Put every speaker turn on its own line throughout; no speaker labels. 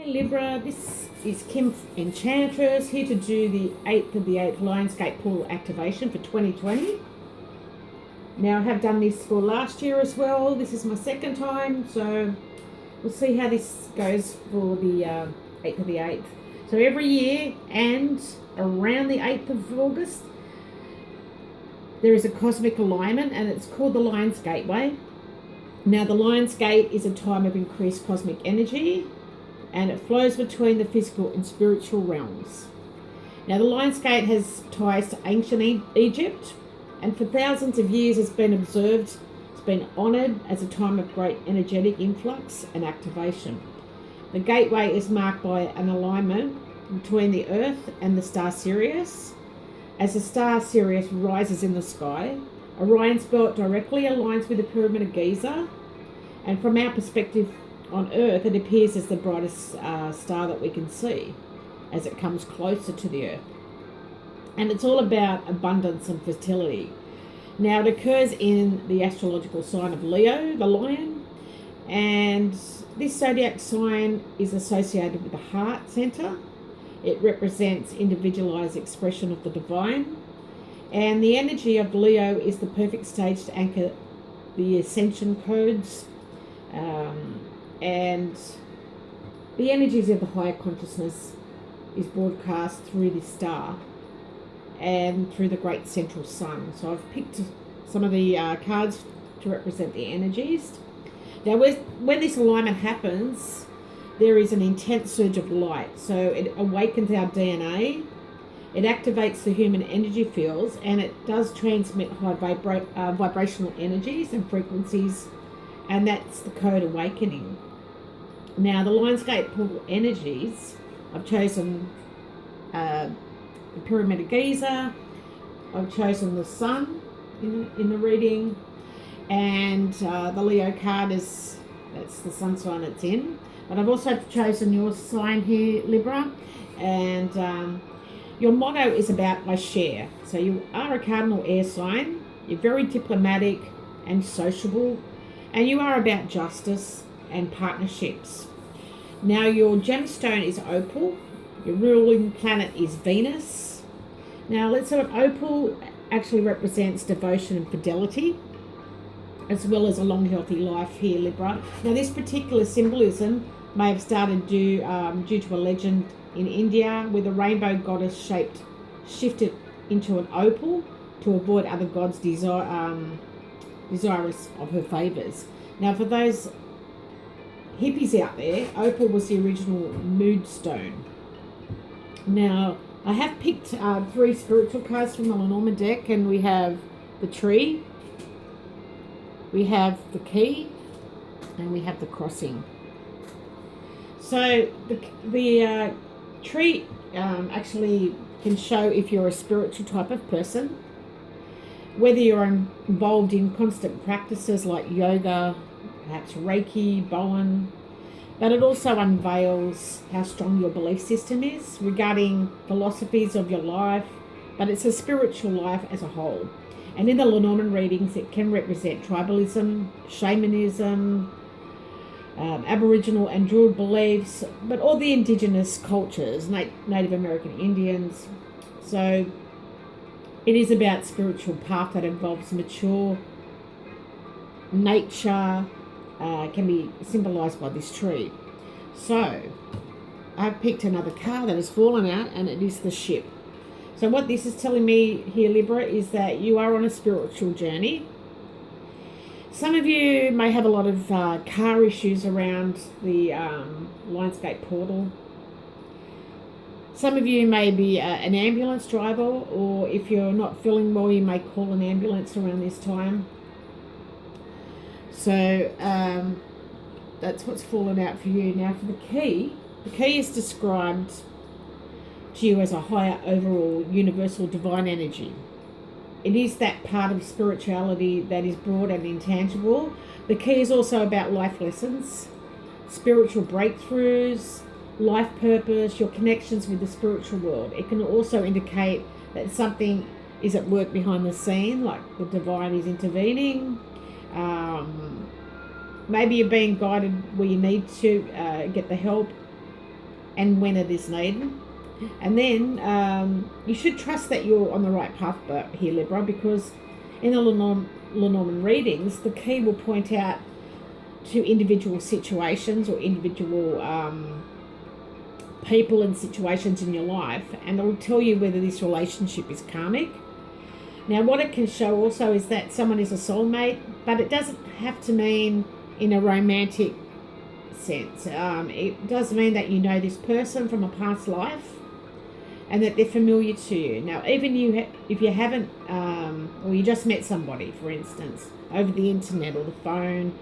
Libra, this is Kim Enchantress, here to do the 8th of the 8th Lions Gate portal activation for 2020. Now I have done this for last year as well. This is my second time, so we'll see how this goes for the 8th of the 8th. So every year and around the 8th of August, there is a cosmic alignment and it's called the Lions Gateway. Now the Lions Gate is a time of increased cosmic energy and it flows between the physical and spiritual realms. Now the Lions Gate has ties to ancient Egypt, and for thousands of years it's been observed, it's been honoured as a time of great energetic influx and activation. The gateway is marked by an alignment between the Earth and the star Sirius. As the star Sirius rises in the sky, Orion's belt directly aligns with the Pyramid of Giza, and from our perspective on Earth, it appears as the brightest star that we can see as it comes closer to the Earth. And it's all about abundance and fertility. Now it occurs in the astrological sign of Leo, the lion, and this zodiac sign is associated with the heart center. It represents individualized expression of the divine. And the energy of Leo is the perfect stage to anchor the ascension codes and the energies of the higher consciousness is broadcast through this star and through the great central sun. So I've picked some of the cards to represent the energies. Now when this alignment happens, there is an intense surge of light. So it awakens our DNA. It activates the human energy fields and it does transmit high vibrational energies and frequencies, and that's the code awakening. Now the Lions Gate portal energies, I've chosen the Pyramid of Giza, I've chosen the sun in the reading, and the Leo card that's the sun sign it's in. But I've also chosen your sign here, Libra, and your motto is about I share. So you are a cardinal air sign. You're very diplomatic and sociable, and you are about justice and partnerships. Now your gemstone is opal. Your ruling planet is Venus. Now let's say opal actually represents devotion and fidelity, as well as a long, healthy life here, Libra. Now this particular symbolism may have started due to a legend in India where the rainbow goddess shifted into an opal to avoid other gods desirous of her favours. Now for those hippies out there, opal was the original mood stone. Now I have picked 3 spiritual cards from the Lenormand deck, and we have the tree, we have the key, and we have the crossing. So the tree actually can show if you're a spiritual type of person, whether you're involved in constant practices like yoga, perhaps Reiki, Bowen, but it also unveils how strong your belief system is regarding philosophies of your life, but it's a spiritual life as a whole. And in the Lenormand readings, it can represent tribalism, shamanism, Aboriginal and Druid beliefs, but all the indigenous cultures, Native American Indians. So it is about spiritual path that involves mature nature, can be symbolised by this tree. So I've picked another card that has fallen out, and it is the ship. So what this is telling me here, Libra, is that you are on a spiritual journey. Some of you may have a lot of car issues around the Lions Gate portal. Some of you may be an ambulance driver, or if you're not feeling well, you may call an ambulance around this time. So that's what's fallen out for you. Now for the key is described to you as a higher overall universal divine energy. It is that part of spirituality that is broad and intangible. The key is also about life lessons, spiritual breakthroughs, life purpose, your connections with the spiritual world. It can also indicate that something is at work behind the scene, like the divine is intervening. Maybe you're being guided where you need to get the help and when it is needed. And then you should trust that you're on the right path here, Libra, because in the Lenormand readings, the key will point out to individual situations or individual people and situations in your life, and it will tell you whether this relationship is karmic. Now, what it can show also is that someone is a soulmate, but it doesn't have to mean in a romantic sense. It does mean that you know this person from a past life and that they're familiar to you. Now, even if you haven't, or you just met somebody, for instance, over the internet or the phone,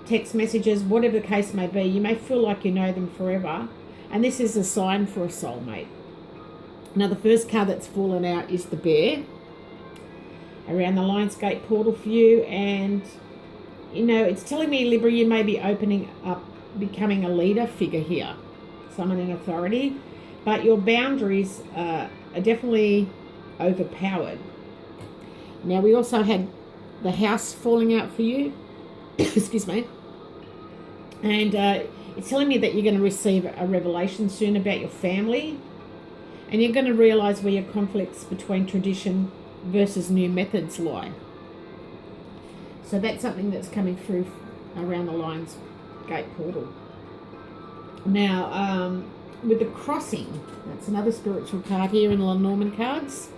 text messages, whatever the case may be, you may feel like you know them forever, and this is a sign for a soulmate. Now, the first card that's fallen out is the bear around the Lions Gate portal for you, and it's telling me, Libra, you may be opening up, becoming a leader figure here, someone in authority, but your boundaries are definitely overpowered. Now, we also had the house falling out for you, excuse me, and it's telling me that you're going to receive a revelation soon about your family, and you're going to realize where your conflicts between tradition versus new methods lie. So that's something that's coming through around the Lions Gate portal. Now, with the crossing, that's another spiritual card here in the Lenormand cards,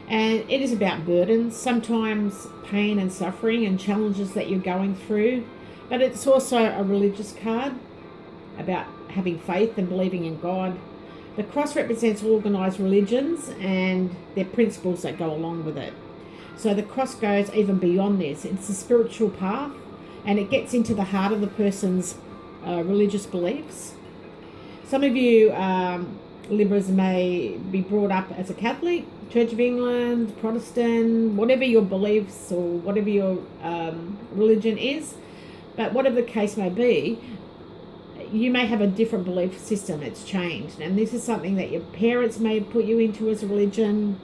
and it is about burdens, sometimes pain and suffering and challenges that you're going through, but it's also a religious card about having faith and believing in God. The cross represents organised religions and their principles that go along with it. So the cross goes even beyond this. It's a spiritual path, and it gets into the heart of the person's religious beliefs. Some of you Libras may be brought up as a Catholic, Church of England, Protestant, whatever your beliefs or whatever your religion is. But whatever the case may be, you may have a different belief system. It's changed, and this is something that your parents may put you into as a religion,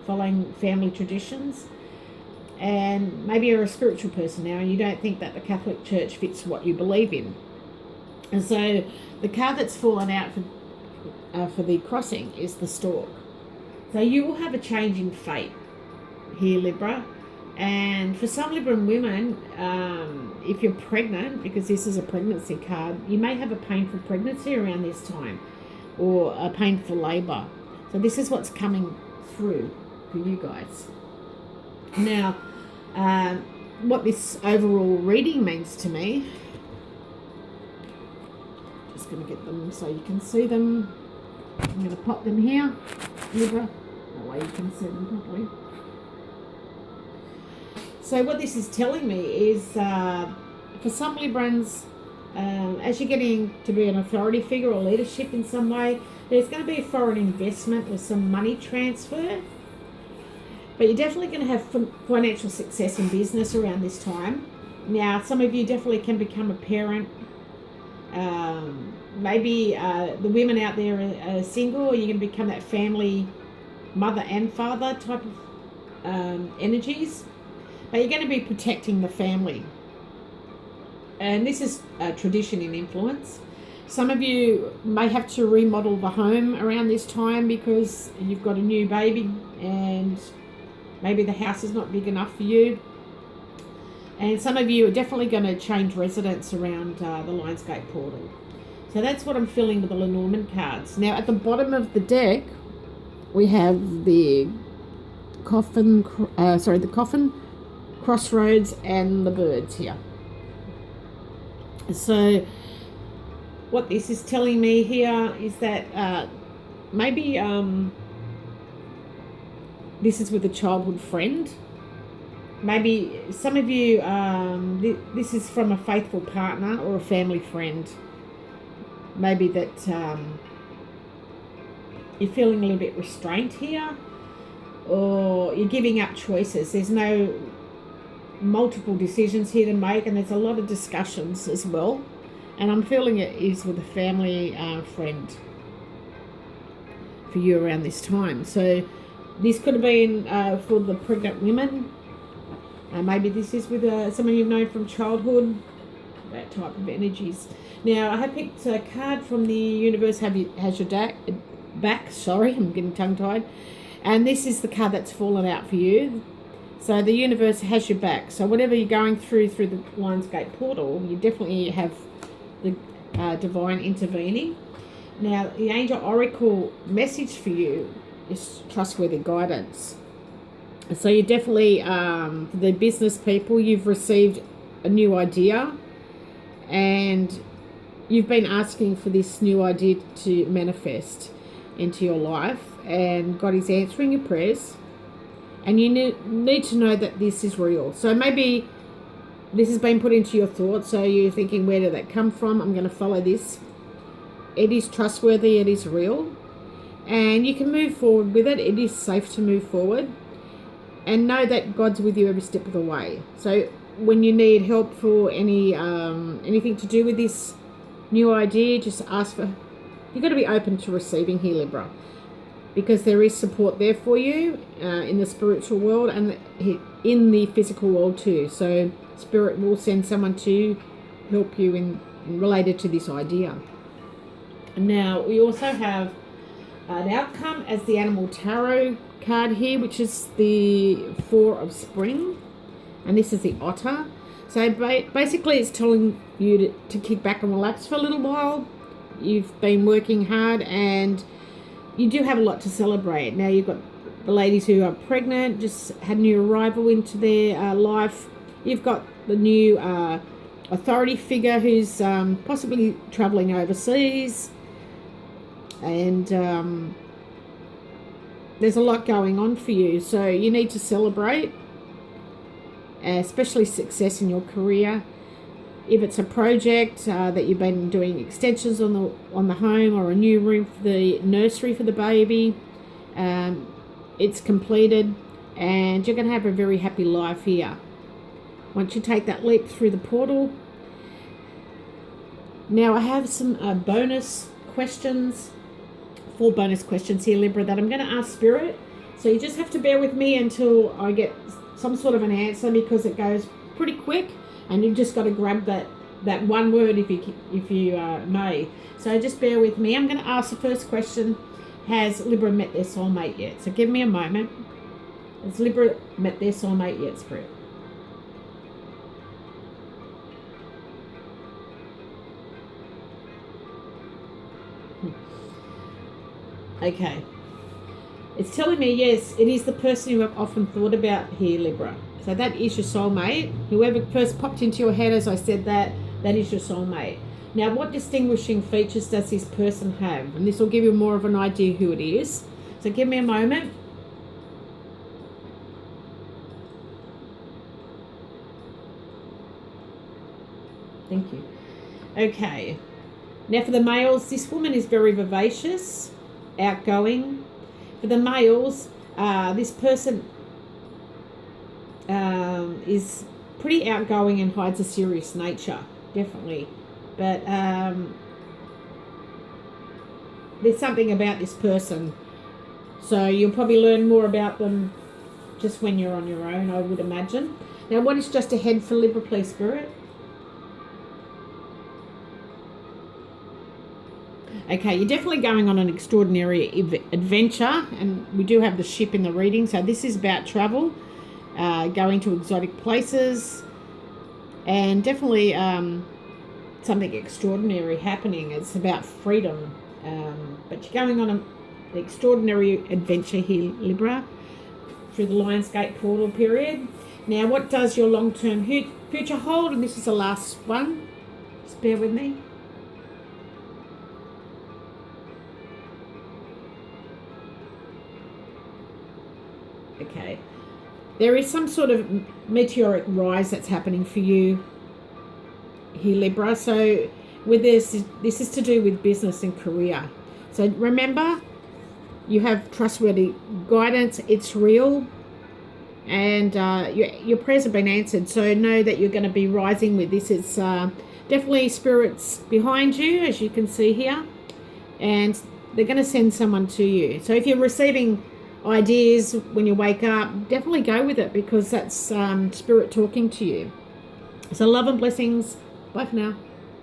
following family traditions, and maybe you're a spiritual person now and you don't think that the Catholic Church fits what you believe in. And so the card that's fallen out for the crossing is the stork. So you will have a change in fate here, Libra. And for some Libran women, if you're pregnant, because this is a pregnancy card, you may have a painful pregnancy around this time, or a painful labour. So this is what's coming through for you guys. Now, what this overall reading means to me, just going to get them so you can see them. I'm going to pop them here, Libra, that way you can see them properly. So what this is telling me is, for some Librans, as you're getting to be an authority figure or leadership in some way, there's going to be a foreign investment or some money transfer. But you're definitely going to have financial success in business around this time. Now, some of you definitely can become a parent. Maybe the women out there are single, or you're going to become that family mother and father type of energies. But you're going to be protecting the family. And this is a tradition in influence. Some of you may have to remodel the home around this time because you've got a new baby and maybe the house is not big enough for you. And some of you are definitely going to change residence around the Lions Gate portal. So that's what I'm feeling with the Lenormand cards. Now, at the bottom of the deck, we have the coffin, crossroads, and the birds here. So what this is telling me here is that maybe this is with a childhood friend. Maybe some of you, this is from a faithful partner or a family friend. Maybe that you're feeling a little bit restrained here, or you're giving up choices. There's no multiple decisions here to make, and there's a lot of discussions as well. And I'm feeling it is with a family friend for you around this time. So this could have been for the pregnant women. Maybe this is with someone you've known from childhood. that type of energies. Now, I have picked a card from the universe has your back. Sorry, I'm getting tongue-tied. And this is the card that's fallen out for you. So the universe has your back. So whatever you're going through the Lions Gate portal, you definitely have the divine intervening. Now, the Angel Oracle message for you is trustworthy guidance. So you definitely, the business people, you've received a new idea and you've been asking for this new idea to manifest into your life, and God is answering your prayers, and you need to know that this is real. So maybe this has been put into your thoughts, so you're thinking, where did that come from? I'm going to follow this. It is trustworthy, it is real, and you can move forward with it. It is safe to move forward, and know that God's with you every step of the way. So when you need help for anything to do with this new idea, just ask for. You've got to be open to receiving here, Libra, because there is support there for you in the spiritual world and in the physical world too. So Spirit will send someone to help you in related to this idea. Now, we also have an outcome as the Animal Tarot card here, which is the Four of Spring, and this is the Otter. So basically it's telling you to kick back and relax for a little while. You've been working hard and you do have a lot to celebrate. Now you've got the ladies who are pregnant, just had a new arrival into their life. You've got the new authority figure who's possibly traveling overseas. And there's a lot going on for you. So you need to celebrate, especially success in your career. If it's a project that you've been doing extensions on the home, or a new room for the nursery for the baby, it's completed and you're going to have a very happy life here once you take that leap through the portal. Now I have some bonus questions, 4 bonus questions here, Libra, that I'm going to ask Spirit. So you just have to bear with me until I get some sort of an answer, because it goes pretty quick. And you've just got to grab that one word if you may. So just bear with me. I'm going to ask the first question. Has Libra met their soulmate yet? So give me a moment. Has Libra met their soulmate yet, Spirit? Okay. It's telling me, yes, it is the person you have often thought about here, Libra. So that is your soulmate. Whoever first popped into your head as I said that is your soulmate. Now, what distinguishing features does this person have? And this will give you more of an idea who it is. So give me a moment. Thank you. Okay. Now for the males, this woman is very vivacious, outgoing. For the males, this person is pretty outgoing and hides a serious nature, definitely. But there's something about this person. So you'll probably learn more about them just when you're on your own, I would imagine. Now, what is just ahead for Libra, please, Spirit? Okay, you're definitely going on an extraordinary adventure, and we do have the ship in the reading. So this is about travel. Going to exotic places, and definitely something extraordinary happening. It's about freedom, but you're going on an extraordinary adventure here, Libra, through the Lions Gate portal period. Now, what does your long-term future hold? And this is the last one. Just bear with me. Okay. There is some sort of meteoric rise that's happening for you here, Libra. So with this is to do with business and career. So remember, you have trustworthy guidance. It's real. And your prayers have been answered. So know that you're going to be rising with this. It's definitely spirits behind you, as you can see here. And they're going to send someone to you. So if you're receiving ideas when you wake up, definitely go with it, because that's spirit talking to you. So love and blessings Bye for now.